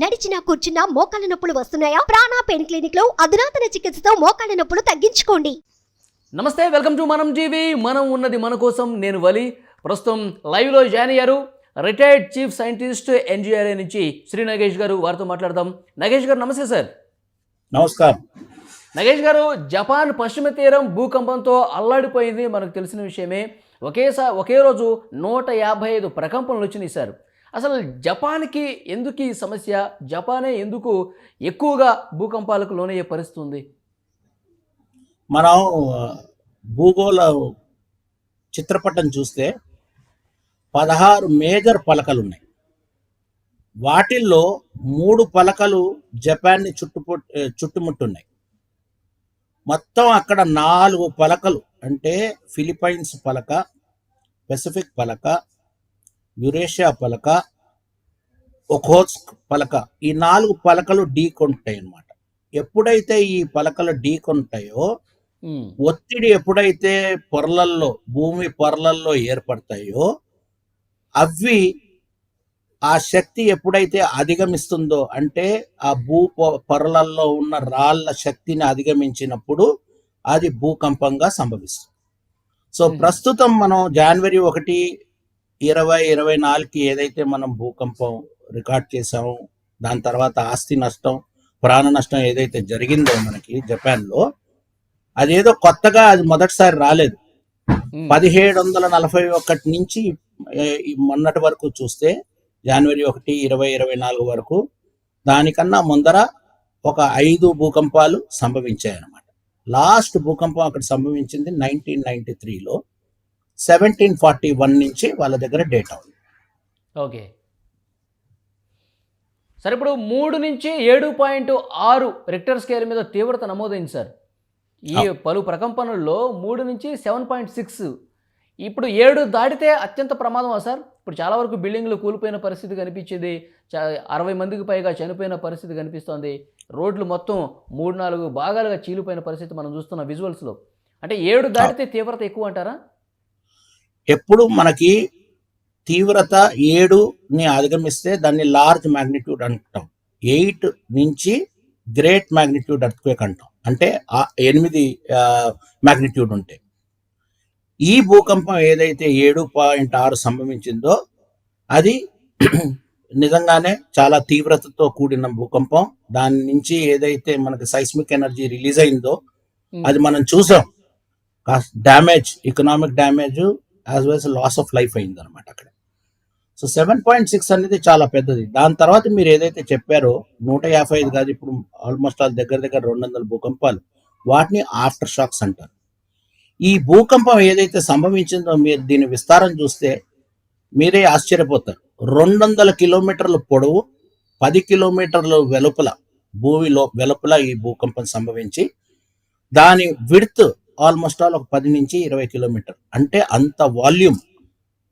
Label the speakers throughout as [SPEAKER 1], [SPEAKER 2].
[SPEAKER 1] నడిచినా కూర్చున్నా మోకాళ్ళ నొప్పులు వస్తున్నాయా? ప్రాణ పెయిన్ క్లినిక్ లో అధునాతన చికిత్సతో మోకాళ్ళ నొప్పులు తగ్గించుకోండి.
[SPEAKER 2] నమస్తే, వెల్కమ్ టు మనం జీవి. మనం ఉన్నది మన కోసం. నేను వలి. ప్రస్తుతం లైవ్లో జాయిన్ అయ్యారు రిటైర్డ్ చీఫ్ సైంటిస్ట్ ఎన్జిఆర్ఏ నుంచి శ్రీ నగేష్ గారు. వారితో మాట్లాడదాం. నగేష్ గారు నమస్తే సార్.
[SPEAKER 3] నమస్కారం.
[SPEAKER 2] నగేష్ గారు, జపాన్ పశ్చిమ తీరం భూకంపంతో అల్లాడిపోయింది, మనకు తెలిసిన విషయమే. ఒకే రోజు 155 ప్రకంపనలు వచ్చినాయి సార్. అసలు జపాన్కి ఎందుకు ఈ సమస్య? జపానే ఎందుకు ఎక్కువగా భూకంపాలకు లోనయ్యే పరిస్థితి ఉంది?
[SPEAKER 3] మనం భూగోళ చిత్రపటం చూస్తే 16 మేజర్ పలకలు ఉన్నాయి. వాటిల్లో 3 పలకలు జపాన్ని చుట్టుముట్టున్నాయి. మొత్తం అక్కడ 4 పలకలు అంటే ఫిలిప్పైన్స్ పలక, పెసిఫిక్ పలక, యురేషియా పలక, ఒఖోత్స్క్ పలక, ఈ 4 పలకలు ఢీకొంటాయి అన్నమాట. ఎప్పుడైతే ఈ పలకలు ఢీకొంటాయో, ఒత్తిడి ఎప్పుడైతే భూమి పొరలల్లో ఏర్పడతాయో, అవి ఆ శక్తి ఎప్పుడైతే అధిగమిస్తుందో, అంటే ఆ పొరలలో ఉన్న రాళ్ల శక్తిని అధిగమించినప్పుడు అది భూకంపంగా సంభవిస్తుంది. సో ప్రస్తుతం మనం జనవరి 1, 2024కి ఏదైతే మనం భూకంపం రికార్డ్ చేసామో, దాని తర్వాత ఆస్తి నష్టం, ప్రాణ నష్టం ఏదైతే జరిగిందో మనకి జపాన్లో, అదేదో కొత్తగా అది మొదటిసారి రాలేదు. 1741 నుంచి మొన్నటి వరకు చూస్తే జనవరి 1, 2024 వరకు దానికన్నా ముందర ఒక 5 భూకంపాలు సంభవించాయన్నమాట. లాస్ట్ భూకంపం అక్కడ సంభవించింది 1993లో. 1741 నుంచి వాళ్ళ దగ్గర డేటా ఉంది.
[SPEAKER 2] ఓకే సార్, ఇప్పుడు 3 నుంచి 7.6 రిక్టర్ స్కేల్ మీద తీవ్రత నమోదైంది సార్. ఈ పలు ప్రకంపనల్లో 3 నుంచి 7.6, ఇప్పుడు 7 దాటితే అత్యంత ప్రమాదమా సార్? ఇప్పుడు చాలా వరకు బిల్డింగ్లు కూలిపోయిన పరిస్థితి కనిపించేది, 60 మందికి పైగా చనిపోయిన పరిస్థితి కనిపిస్తోంది. రోడ్లు మొత్తం 3-4 భాగాలుగా చీలిపోయిన పరిస్థితి మనం చూస్తున్న విజువల్స్లో. అంటే 7 దాటితే తీవ్రత ఎక్కువ అంటారా?
[SPEAKER 3] ఎప్పుడు మనకి తీవ్రత 7ని అధిగమిస్తే దాన్ని లార్జ్ మ్యాగ్నిట్యూడ్ అంటాం. 8 నుంచి గ్రేట్ మ్యాగ్నిట్యూడ్ ఎర్త్క్వేక్ అంటాం. అంటే 8 మ్యాగ్నిట్యూడ్ ఉంటాయి. ఈ భూకంపం ఏదైతే 7.6 సంభవించిందో అది నిజంగానే చాలా తీవ్రతతో కూడిన భూకంపం. దాని నుంచి ఏదైతే మనకి సైస్మిక్ ఎనర్జీ రిలీజ్ అయిందో అది మనం చూసాం. Damage, economic damage as well as loss of life అయింది అనమాట అక్కడ. సో 7.6 అనేది చాలా పెద్దది. దాని తర్వాత మీరు ఏదైతే చెప్పారో 155 కాదు, ఇప్పుడు ఆల్మోస్ట్ దగ్గర 200 భూకంపాలు, వాటిని ఆఫ్టర్ షాక్స్ అంటారు. ఈ భూకంపం ఏదైతే సంభవించిందో మీరు దీని విస్తారం చూస్తే మీరే ఆశ్చర్యపోతారు. 200 కిలోమీటర్ల పొడవు, 10 కిలోమీటర్ల వెలుపల, భూమిలో వెలుపల ఈ భూకంపం సంభవించి దాని విడ్త్ ఆల్మోస్ట్ ఒక 10 నుంచి 20 కిలోమీటర్. అంటే అంత వాల్యూమ్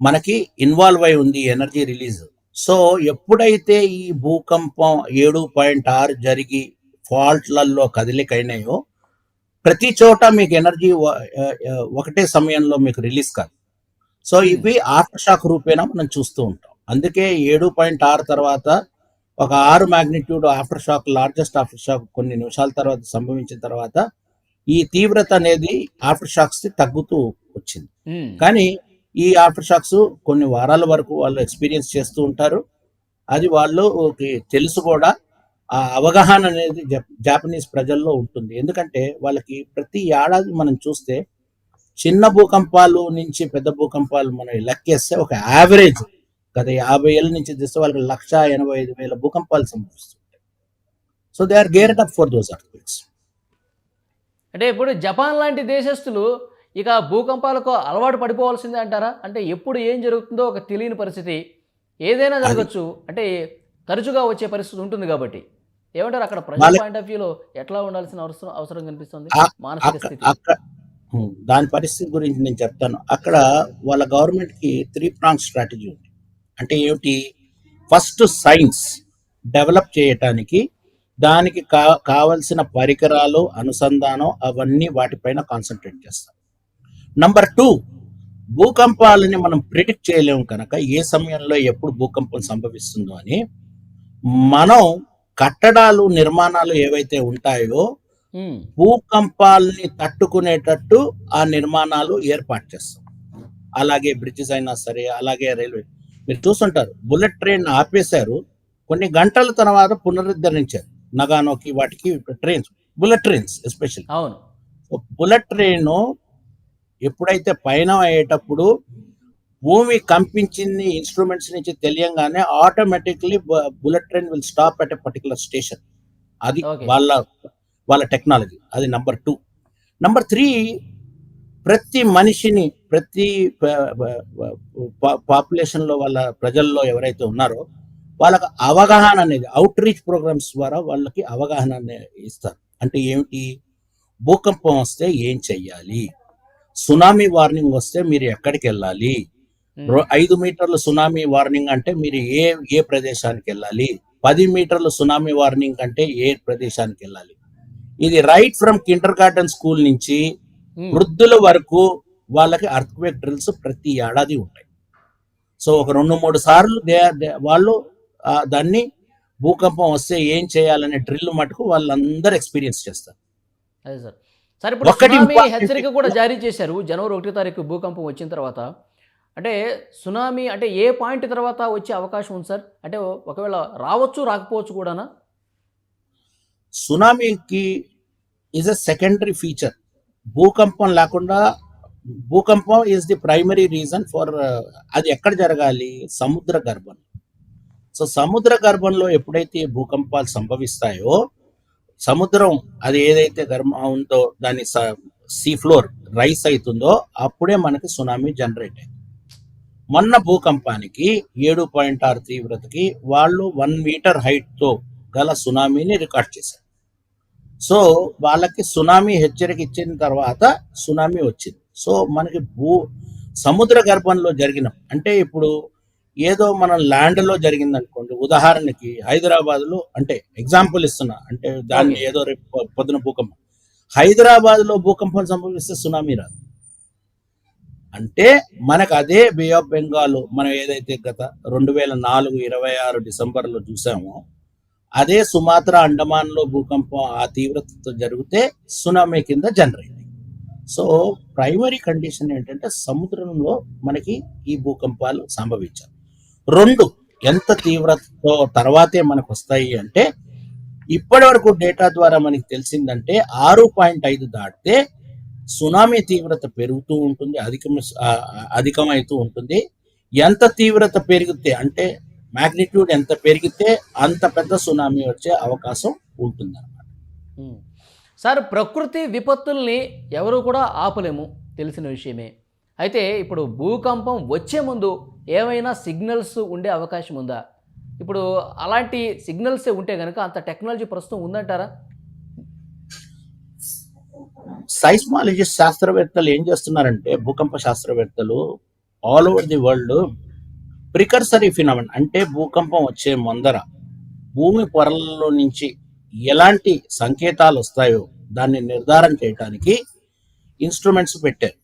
[SPEAKER 3] మనకి ఇన్వాల్వ్ అయి ఉంది ఎనర్జీ రిలీజ్. సో ఎప్పుడైతే ఈ భూకంపం 7.6 జరిగి ఫాల్ట్లలో కదిలికైనాయో, ప్రతి చోట మీకు ఎనర్జీ ఒకటే సమయంలో మీకు రిలీజ్ కాదు. సో ఇవి ఆఫ్టర్ షాక్ రూపేణా మనం చూస్తూ ఉంటాం. అందుకే 7.6 తర్వాత ఒక 6 magnitude after shock, largest after shock కొన్ని నిమిషాల తర్వాత సంభవించిన తర్వాత ఈ తీవ్రత అనేది ఆఫ్టర్ షాక్స్ తగ్గుతూ వచ్చింది. కానీ ఈ ఆఫ్టర్ షాక్స్ కొన్ని వారాల వరకు వాళ్ళు ఎక్స్పీరియన్స్ చేస్తూ ఉంటారు. అది వాళ్ళు తెలుసు కూడా. ఆ అవగాహన అనేది జాపనీస్ ప్రజల్లో ఉంటుంది. ఎందుకంటే వాళ్ళకి ప్రతి ఏడాది మనం చూస్తే చిన్న భూకంపాలు నుంచి పెద్ద భూకంపాలు మనం లెక్కేస్తే ఒక యావరేజ్ గత 50 ఏళ్ళ నుంచి చూస్తే వాళ్ళకి 185,000 భూకంపాలు సంభవిస్తుంటాయి. So they are geared up for those earthquakes.
[SPEAKER 2] అంటే ఇప్పుడు జపాన్ లాంటి దేశస్తులు ఇక భూకంపాలకు అలవాటు పడిపోవాల్సిందే అంటారా? అంటే ఎప్పుడు ఏం జరుగుతుందో ఒక తెలియని పరిస్థితి, ఏదైనా జరగచ్చు, అంటే తరచుగా వచ్చే పరిస్థితి ఉంటుంది కాబట్టి ఏమంటారు? అక్కడ ప్రజల పాయింట్ ఆఫ్ వ్యూలో ఎట్లా ఉండాల్సిన అవసరం కనిపిస్తుంది మానసిక స్థితి?
[SPEAKER 3] దాని పరిస్థితి గురించి నేను చెప్తాను. అక్కడ వాళ్ళ గవర్నమెంట్కి 3-pronged స్ట్రాటజీ ఉంది. అంటే ఏమిటి? ఫస్ట్ సైన్స్ డెవలప్ చేయటానికి, దానికి కావలసిన పరికరాలు, అనుసంధానం, అవన్నీ వాటిపైన కాన్సన్ట్రేట్ చేస్తారు. నంబర్ 2, భూకంపాలని మనం ప్రిడిక్ట్ చేయలేము కనుక ఏ సమయంలో ఎప్పుడు భూకంపం సంభవిస్తుందో అని మనం కట్టడాలు నిర్మాణాలు ఏవైతే ఉంటాయో
[SPEAKER 2] ఉమ్,
[SPEAKER 3] భూకంపాలని తట్టుకునేటట్టు ఆ నిర్మాణాలు ఏర్పాటు చేస్తాం. అలాగే బ్రిడ్జెస్ అయినా సరే, అలాగే రైల్వే మీరు చూస్తుంటారు, బుల్లెట్ ట్రైన్ ఆపేశారు, కొన్ని గంటల తర్వాత పునరుద్ధరించారు నగానోకి వాటికి ట్రైన్స్, బుల్లెట్ ట్రైన్స్ ఎస్పెషల్లీ.
[SPEAKER 2] అవును.
[SPEAKER 3] బుల్లెట్ ట్రైన్ ఎప్పుడైతే పైన అయ్యేటప్పుడు భూమి కంపించింది ఇన్స్ట్రుమెంట్స్ నుంచి తెలియంగానే automatically bullet train will stop at a particular station. అది
[SPEAKER 2] Okay.
[SPEAKER 3] వాళ్ళ టెక్నాలజీ. అది నంబర్ 2. నంబర్ 3, ప్రతి మనిషిని, ప్రతి పాపులేషన్ లో వాళ్ళ ప్రజల్లో ఎవరైతే ఉన్నారో వాళ్ళకి అవగాహన అనేది అవుట్ రీచ్ ప్రోగ్రామ్స్ ద్వారా వాళ్ళకి అవగాహన ఇస్తారు. అంటే ఏమిటి, భూకంపం వస్తే ఏం చెయ్యాలి, సునామీ వార్నింగ్ వస్తే మీరు ఎక్కడికి వెళ్ళాలి, 5 మీటర్ల సునామీ వార్నింగ్ అంటే మీరు ఏ ప్రదేశానికి వెళ్ళాలి, 10 మీటర్ల సునామీ వార్నింగ్ అంటే ఏ ప్రదేశానికి వెళ్ళాలి. ఇది right from Kinder garden school నుంచి
[SPEAKER 2] ఉమ్,
[SPEAKER 3] వృద్ధుల వరకు వాళ్ళకి అర్త్క్వేక్ డ్రిల్స్ ప్రతి ఏడాది ఉంటాయి. సో ఒక 2-3 సార్లు వాళ్ళు దాన్ని భూకంపం వస్తే ఏం చేయాలనే డ్రిల్ మటుకు వాళ్ళందరూ ఎక్స్పీరియన్స్ చేస్తారు.
[SPEAKER 2] అదే సార్. సార్ ఇప్పుడు
[SPEAKER 3] ఒకటి
[SPEAKER 2] సునామీ
[SPEAKER 3] important
[SPEAKER 2] హెచ్చరిక కూడా జారీ చేశారు జనవరి 1వ తారీఖు భూకంపం వచ్చిన తర్వాత. అంటే సునామీ అంటే ఏ పాయింట్ తర్వాత వచ్చే అవకాశం ఉంది సార్? అంటే ఒకవేళ రావచ్చు రాకపోవచ్చు కూడానా?
[SPEAKER 3] సునామీకి ఈజ్ అ సెకండరీ ఫీచర్. భూకంపం లేకుండా, భూకంపం is the primary reason for అది ఎక్కడ జరగాలి, సముద్ర గర్భం. సో సముద్ర గర్భంలో ఎప్పుడైతే భూకంపాలు సంభవిస్తాయో, సముద్రం అది ఏదైతే గర్భం ఉందో దాని సీ ఫ్లోర్ రైస్ అవుతుందో అప్పుడే మనకి సునామీ జనరేట్ అయింది. మొన్న భూకంపానికి 7.6 తీవ్రతకి వాళ్ళు 1 మీటర్ హైట్ తో గల సునామీని రికార్డ్ చేశారు. సో వాళ్ళకి సునామీ హెచ్చరిక ఇచ్చిన తర్వాత సునామీ వచ్చింది. సో మనకి సముద్ర గర్భంలో జరిగిన, అంటే ఇప్పుడు ఏదో మనం ల్యాండ్ లో జరిగింది అనుకోండి, ఉదాహరణకి హైదరాబాద్ లో, అంటే ఎగ్జాంపుల్ ఇస్తున్నా, అంటే దాన్ని ఏదో రేపు పొద్దున భూకంపం, హైదరాబాద్ లో భూకంపం సంభవిస్తే సునామీ రాదు. అంటే మనకు అదే బే ఆఫ్ బెంగాల్ మనం ఏదైతే గత 2004 డిసెంబర్లో చూసామో, అదే సుమాత్రా అండమాన్ లో భూకంపం ఆ తీవ్రతతో జరిగితే సునామీ కింద జనరేట్. సో ప్రైమరీ కండిషన్ ఏంటంటే సముద్రంలో మనకి ఈ భూకంపాలు సంభవించాలి. 2, ఎంత తీవ్రతతో తర్వాతే మనకు వస్తాయి అంటే, ఇప్పటి వరకు డేటా ద్వారా మనకి తెలిసిందంటే 6.5 దాటితే సునామీ తీవ్రత పెరుగుతూ ఉంటుంది, అధికమవుతూ ఉంటుంది. ఎంత తీవ్రత పెరిగితే, అంటే మ్యాగ్నిట్యూడ్ ఎంత పెరిగితే అంత పెద్ద సునామీ వచ్చే అవకాశం ఉంటుంది అన్నమాట.
[SPEAKER 2] సార్, ప్రకృతి విపత్తుల్ని ఎవరు కూడా ఆపలేము, తెలిసిన విషయమే. అయితే ఇప్పుడు భూకంపం వచ్చే ముందు ఏమైనా సిగ్నల్స్ ఉండే అవకాశం ఉందా? ఇప్పుడు అలాంటి సిగ్నల్సే ఉంటే కనుక అంత టెక్నాలజీ ప్రస్తుతం ఉందంటారా?
[SPEAKER 3] సైస్మాలజిస్ట్ శాస్త్రవేత్తలు ఏం చేస్తున్నారంటే, భూకంప శాస్త్రవేత్తలు all over the world precursory phenomena, అంటే భూకంపం వచ్చే ముందర భూమి పొరలలో నుంచి ఎలాంటి సంకేతాలు వస్తాయో దాన్ని నిర్ధారణ చేయడానికి ఇన్స్ట్రుమెంట్స్ పెట్టారు.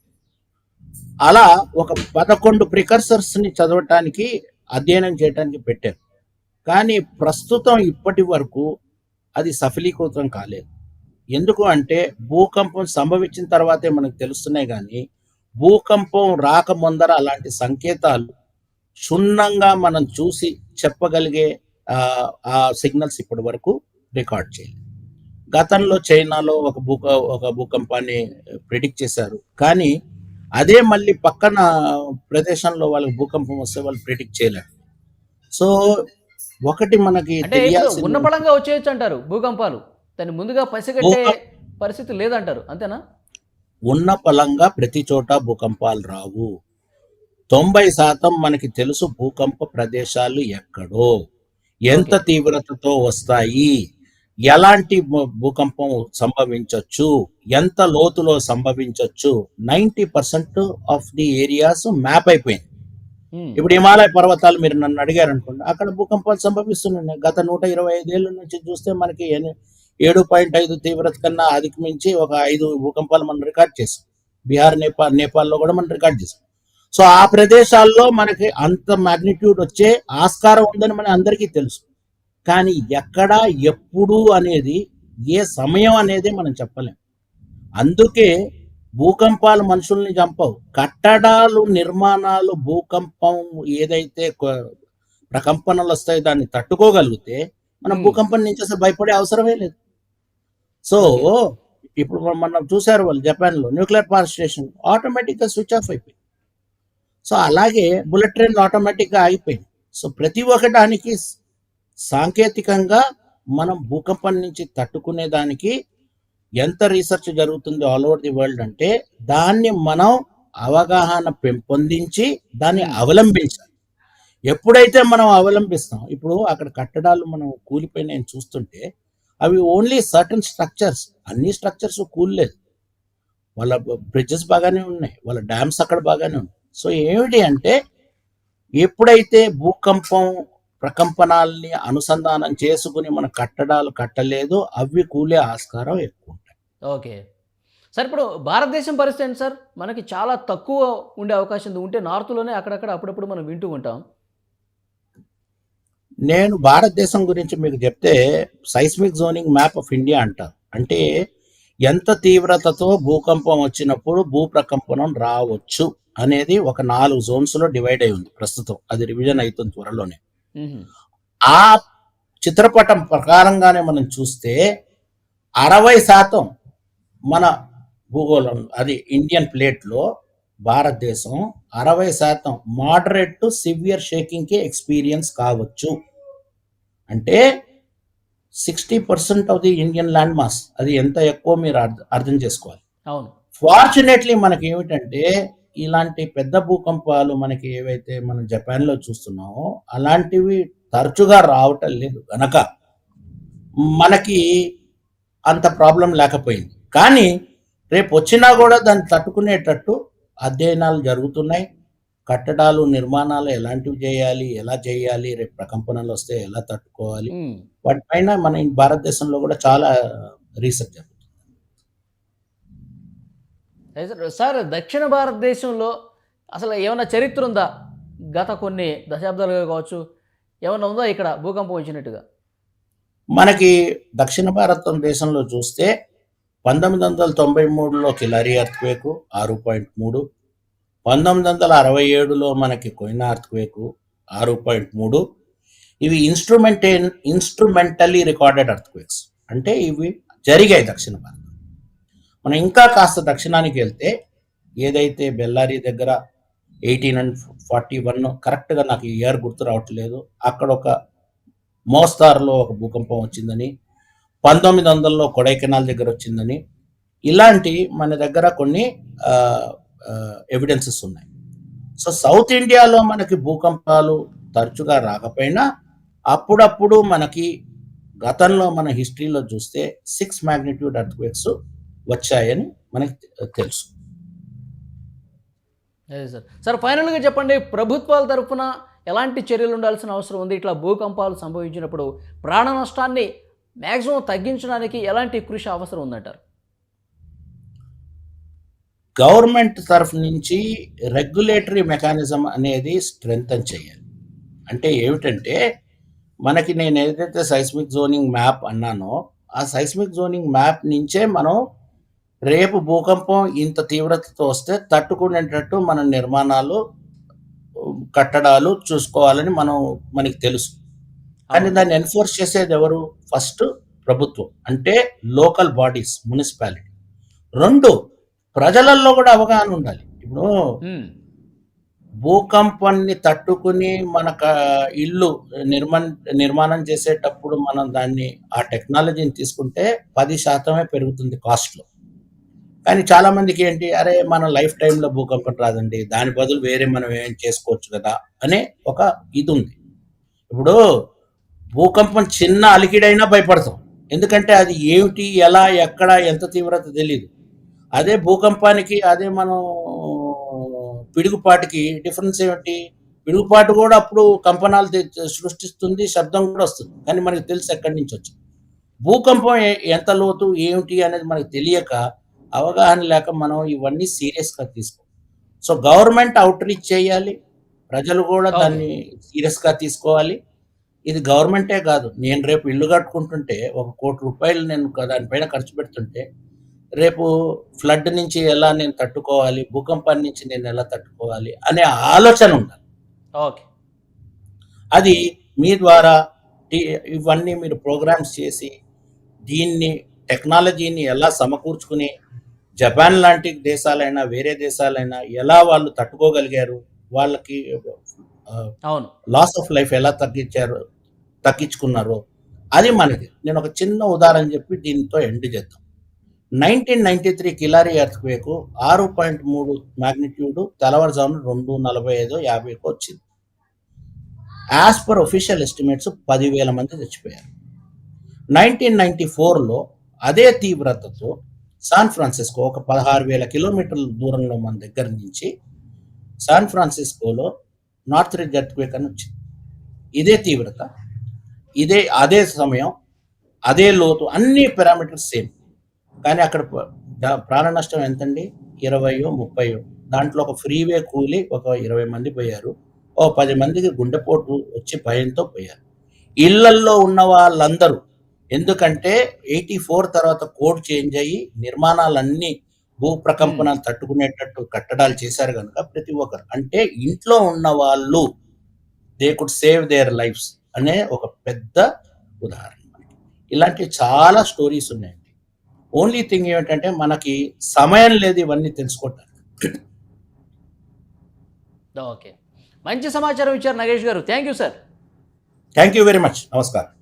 [SPEAKER 3] అలా ఒక 11 ప్రికర్సర్స్ ని చదవటానికి, అధ్యయనం చేయడానికి పెట్టారు. కానీ ప్రస్తుతం ఇప్పటి వరకు అది సఫలీకృతం కాలేదు. ఎందుకు అంటే భూకంపం సంభవించిన తర్వాతే మనకు తెలుస్తున్నాయి, కానీ భూకంపం రాకముందర అలాంటి సంకేతాలు క్షుణ్ణంగా మనం చూసి చెప్పగలిగే ఆ సిగ్నల్స్ ఇప్పటి వరకు రికార్డ్ చేయలేదు. గతంలో చైనాలో ఒక భూకంపాన్ని ప్రిడిక్ట్ చేశారు, కానీ అదే మళ్ళీ పక్కన ప్రదేశంలో వాళ్ళకి భూకంపం వస్తే వాళ్ళు ప్రిడిక్ట్ చేయలేరు. సో ఒకటి మనకి
[SPEAKER 2] అంటే ఇప్పుడు ఉన్న పళంగా వచ్చేయచ్చు అంటారు భూకంపాలు, దాన్ని ముందుగా పసిగట్టే పరిస్థితి లేదంటారు, అంతేనా?
[SPEAKER 3] ఉన్న పలంగా ప్రతి చోట భూకంపాలు రావు. 90% మనకి తెలుసు భూకంప ప్రదేశాలు ఎక్కడో, ఎంత తీవ్రతతో వస్తాయి, ఎలాంటి భూకంపం సంభవించవచ్చు, ఎంత లోతులో సంభవించవచ్చు. 90% ఆఫ్ ది ఏరియాస్ మ్యాప్ అయిపోయింది. ఇప్పుడు హిమాలయ పర్వతాలు మీరు నన్ను అడిగారు అనుకోండి, అక్కడ భూకంపాలు సంభవిస్తున్నాయి. గత 125 ఏళ్ళ నుంచి చూస్తే మనకి 7.5 తీవ్రత కన్నా అధికమించి ఒక 5 భూకంపాలు మనం రికార్డ్ చేసాం. బీహార్, నేపాల్లో కూడా మనం రికార్డ్ చేసాం. సో ఆ ప్రదేశాల్లో మనకి అంత మ్యాగ్నిట్యూడ్ వచ్చే ఆస్కారం ఉందని మన అందరికీ తెలుసు. కానీ ఎక్కడ ఎప్పుడు అనేది ఏ సమయం అనేది మనం చెప్పలేం. అందుకే భూకంపాలు మనుషుల్ని చంపవు. కట్టడాలు నిర్మాణాలు భూకంపం ఏదైతే ప్రకంపనలు వస్తాయి దాన్ని తట్టుకోగలిగితే మనం
[SPEAKER 2] Hmm.
[SPEAKER 3] భూకంపం నుంచి అసలు భయపడే అవసరమే లేదు. సో ఇప్పుడు మనం చూసారు వాళ్ళు జపాన్లో న్యూక్లియర్ పవర్ స్టేషన్ ఆటోమేటిక్గా స్విచ్ ఆఫ్ అయిపోయింది. సో అలాగే బుల్లెట్ ట్రైన్లు ఆటోమేటిక్గా ఆగిపోయింది. సో ప్రతి ఒక్కదానికి సాంకేతికంగా మనం భూకంపం నుంచి తట్టుకునే దానికి ఎంత రీసెర్చ్ జరుగుతుంది ఆల్ ఓవర్ ది వరల్డ్ అంటే దాన్ని మనం అవగాహన పెంపొందించి దాన్ని అవలంబించాలి. ఎప్పుడైతే మనం అవలంబిస్తాం, ఇప్పుడు అక్కడ కట్టడాలు మనం కూలిపోయినాయని చూస్తుంటే అవి ఓన్లీ సర్టన్ స్ట్రక్చర్స్, అన్ని స్ట్రక్చర్స్ కూల్లేదు. వాళ్ళ బ్రిడ్జెస్ బాగానే ఉన్నాయి, వాళ్ళ డ్యామ్స్ అక్కడ బాగానే ఉన్నాయి. సో ఏమిటి అంటే ఎప్పుడైతే భూకంపం ప్రకంపనాల్ని అనుసంధానం చేసుకుని మన కట్టడాలు కట్టలేదో అవి కూలే ఆస్కారం ఎక్కువ ఉంటాయి.
[SPEAKER 2] ఓకే సార్, ఇప్పుడు భారతదేశం పరిస్థితి ఏంటి సార్? మనకి చాలా తక్కువ ఉండే అవకాశం ఉంది. ఉంటే నార్త్లోనే అక్కడక్కడ అప్పుడప్పుడు మనం వింటూ ఉంటాం.
[SPEAKER 3] నేను భారతదేశం గురించి మీకు చెప్తే seismic zoning map of India అంటారు. అంటే ఎంత తీవ్రతతో భూకంపం వచ్చినప్పుడు భూప్రకంపనం రావచ్చు అనేది ఒక 4 జోన్స్లో డివైడ్ అయి ఉంది ప్రస్తుతం. అది రివిజన్ అవుతుంది త్వరలోనే.
[SPEAKER 2] మ్మ్.
[SPEAKER 3] ఆ చిత్రపటం ప్రకారంగానే మనం చూస్తే 60% మన భూగోళం అది ఇండియన్ ప్లేట్లో భారతదేశం 60% మోడరేట్ టు సివియర్ షేకింగ్కి ఎక్స్పీరియన్స్ కావచ్చు. అంటే 60% of the Indian land mass, అది ఎంత ఎక్కువ మీరు అర్థం చేసుకోవాలి.
[SPEAKER 2] అవును.
[SPEAKER 3] ఫార్చునేట్లీ మనకి ఏమిటంటే ఇలాంటి పెద్ద భూకంపాలు మనకి ఏవైతే మనం జపాన్లో చూస్తున్నామో అలాంటివి తరచుగా రావటం లేదు గనక మనకి అంత ప్రాబ్లం లేకపోయింది. కానీ రేపు వచ్చినా కూడా దాన్ని తట్టుకునేటట్టు అధ్యయనాలు జరుగుతున్నాయి. కట్టడాలు నిర్మాణాలు ఎలాంటివి చేయాలి, ఎలా చేయాలి, రేపు ప్రకంపనలు వస్తే ఎలా తట్టుకోవాలి,
[SPEAKER 2] మ్మ్.
[SPEAKER 3] వాటిపైన మన ఈ భారతదేశంలో కూడా చాలా రీసెర్చ్ జరుగుతుంది.
[SPEAKER 2] అయితే సార్, దక్షిణ భారతదేశంలో అసలు ఏమైనా చరిత్ర ఉందా? గత కొన్ని దశాబ్దాలుగా కావచ్చు, ఏమైనా ఉందా ఇక్కడ భూకంపం వచ్చినట్టుగా?
[SPEAKER 3] మనకి దక్షిణ భారతదేశంలో చూస్తే 1993లో కిలారి ఎర్త్క్వేక్ 6.3, 1967లో మనకి కొయినా ఎర్త్క్వేక్ 6.3. ఇవి ఇన్స్ట్రుమెంటల్లీ రికార్డెడ్ ఎర్త్క్వేక్స్, అంటే ఇవి జరిగాయి దక్షిణ భారతం. మనం ఇంకా కాస్త దక్షిణానికి వెళ్తే ఏదైతే బెల్లారి దగ్గర 1841, కరెక్ట్గా నాకు ఈ ఇయర్ గుర్తు రావట్లేదు, అక్కడ ఒక మోస్తార్లో ఒక భూకంపం వచ్చిందని, 1900లో కొడైకెనాల్ దగ్గర వచ్చిందని, ఇలాంటి మన దగ్గర కొన్ని ఎవిడెన్సెస్ ఉన్నాయి. సో సౌత్ ఇండియాలో మనకి భూకంపాలు తరచుగా రాకపోయినా అప్పుడప్పుడు మనకి గతంలో మన హిస్టరీలో చూస్తే 6 మాగ్నిట్యూడ్ ఎర్త్క్వేక్స్ వచ్చాయని మనకి తెలుసు.
[SPEAKER 2] అదే సార్. సార్, ఫైనల్గా చెప్పండి, ప్రభుత్వాల తరఫున ఎలాంటి చర్యలు ఉండాల్సిన అవసరం ఉంది? ఇట్లా భూకంపాలు సంభవించినప్పుడు ప్రాణ నష్టాన్ని మ్యాక్సిమం తగ్గించడానికి ఎలాంటి కృషి అవసరం ఉందంటారు?
[SPEAKER 3] గవర్నమెంట్ తరఫు నుంచి రెగ్యులేటరీ మెకానిజం అనేది స్ట్రెంగ్తన్ చేయాలి. అంటే ఏమిటంటే మనకి నేను ఏదైతే సైస్మిక్ జోనింగ్ మ్యాప్ అన్నానో ఆ సైస్మిక్ జోనింగ్ మ్యాప్ నుంచే మనం రేపు భూకంపం ఇంత తీవ్రతతో వస్తే తట్టుకునేటట్టు మన నిర్మాణాలు కట్టడాలు చూసుకోవాలని మనకి తెలుసు. కానీ దాన్ని ఎన్ఫోర్స్ చేసేది ఎవరు? ఫస్ట్ ప్రభుత్వం, అంటే లోకల్ బాడీస్, మున్సిపాలిటీ. 2, ప్రజలలో కూడా అవగాహన ఉండాలి. ఇప్పుడు భూకంపాన్ని తట్టుకుని మన ఇల్లు నిర్మాణం చేసేటప్పుడు మనం దాన్ని ఆ టెక్నాలజీని తీసుకుంటే 10% పెరుగుతుంది కాస్ట్లో. కానీ చాలా మందికి ఏంటి, అరే మన లైఫ్ టైంలో భూకంపం రాదండి, దాని బదులు వేరే మనం ఏం చేసుకోవచ్చు కదా అనే ఒక ఇది ఉంది. ఇప్పుడు భూకంపం చిన్న అలికిడైనా భయపడతాం, ఎందుకంటే అది ఏమిటి, ఎలా, ఎక్కడ, ఎంత తీవ్రత తెలియదు. అదే భూకంపానికి, అదే మనం పిడుగుపాటుకి డిఫరెన్స్ ఏమిటి? పిడుగుపాటు కూడా అప్పుడు కంపనాలు సృష్టిస్తుంది, శబ్దం కూడా వస్తుంది, కానీ మనకి తెలుసు ఎక్కడి నుంచి వచ్చింది. భూకంపం ఎంత లోతు ఏమిటి అనేది మనకి తెలియక, అవగాహన లేక మనం ఇవన్నీ సీరియస్గా తీసుకోం. సో గవర్నమెంట్ అవుట్ రీచ్ చేయాలి, ప్రజలు కూడా దాన్ని సీరియస్గా తీసుకోవాలి. ఇది గవర్నమెంటే కాదు, నేను రేపు ఇల్లు కట్టుకుంటుంటే ₹1 కోటి నేను దానిపైన ఖర్చు పెడుతుంటే రేపు ఫ్లడ్ నుంచి ఎలా నేను తట్టుకోవాలి, భూకంపం నుంచి నేను ఎలా తట్టుకోవాలి అనే ఆలోచన ఉండాలి.
[SPEAKER 2] ఓకే.
[SPEAKER 3] అది మీ ద్వారా ఇవన్నీ మీరు ప్రోగ్రామ్స్ చేసి దీన్ని టెక్నాలజీని ఎలా సమకూర్చుకుని జపాన్ లాంటి దేశాలైనా వేరే దేశాలైనా ఎలా వాళ్ళు తట్టుకోగలిగారు, వాళ్ళకి
[SPEAKER 2] అవును.
[SPEAKER 3] లాస్ ఆఫ్ లైఫ్ ఎలా తగ్గించుకున్నారో అది మనది. నేను ఒక చిన్న ఉదాహరణ చెప్పి దీంతో ఎండ్ చేద్దాం. 1993 కిలారి ఎర్త్క్వేక్ 6.3 మాగ్నిట్యూడ్ తెల్లవారుజామున 2:45, 50 వచ్చింది. యాజ్ పర్ ఒఫీషియల్ ఎస్టిమేట్స్ 10,000 మంది చచ్చిపోయారు. 1994లో అదే తీవ్రతతో శాన్ ఫ్రాన్సిస్కో, ఒక 16,000 కిలోమీటర్ల దూరంలో మన దగ్గర నుంచి శాన్ ఫ్రాన్సిస్కోలో నార్త్ రిడ్జ్ ఎర్త్క్వేక్ అని వచ్చింది. ఇదే తీవ్రత, అదే సమయం, అదే లోతు, అన్ని పారామీటర్స్ సేమ్. కానీ అక్కడ ప్రాణ నష్టం ఎంతండి? 20-30. దాంట్లో ఒక ఫ్రీవే కూలి ఒక 20 మంది పోయారు. 10 మందికి గుండెపోటు వచ్చి భయంతో పోయారు. ఇళ్లల్లో ఉన్న వాళ్ళందరూ, ఎందుకంటే 84 తర్వాత కోడ్ చేంజ్ అయ్యి నిర్మాణాలన్నీ భూప్రకంపనాలు తట్టుకునేటట్టు కట్టడాలు చేశారు కనుక ప్రతి ఒక్కరు, అంటే ఇంట్లో ఉన్న వాళ్ళు they could save there lifes అనే ఒక పెద్ద ఉదాహరణ. ఇలాంటి చాలా స్టోరీస్ ఉన్నాయండి. ఓన్లీ థింగ్ ఏమిటంటే మనకి సమయం లేదు ఇవన్నీ తెలుసుకోవటానికి.
[SPEAKER 2] ఓకే. మంచి సమాచారం ఇచ్చారు నగేష్ గారు. Thank you sir.
[SPEAKER 3] Thank you very much. నమస్కారం.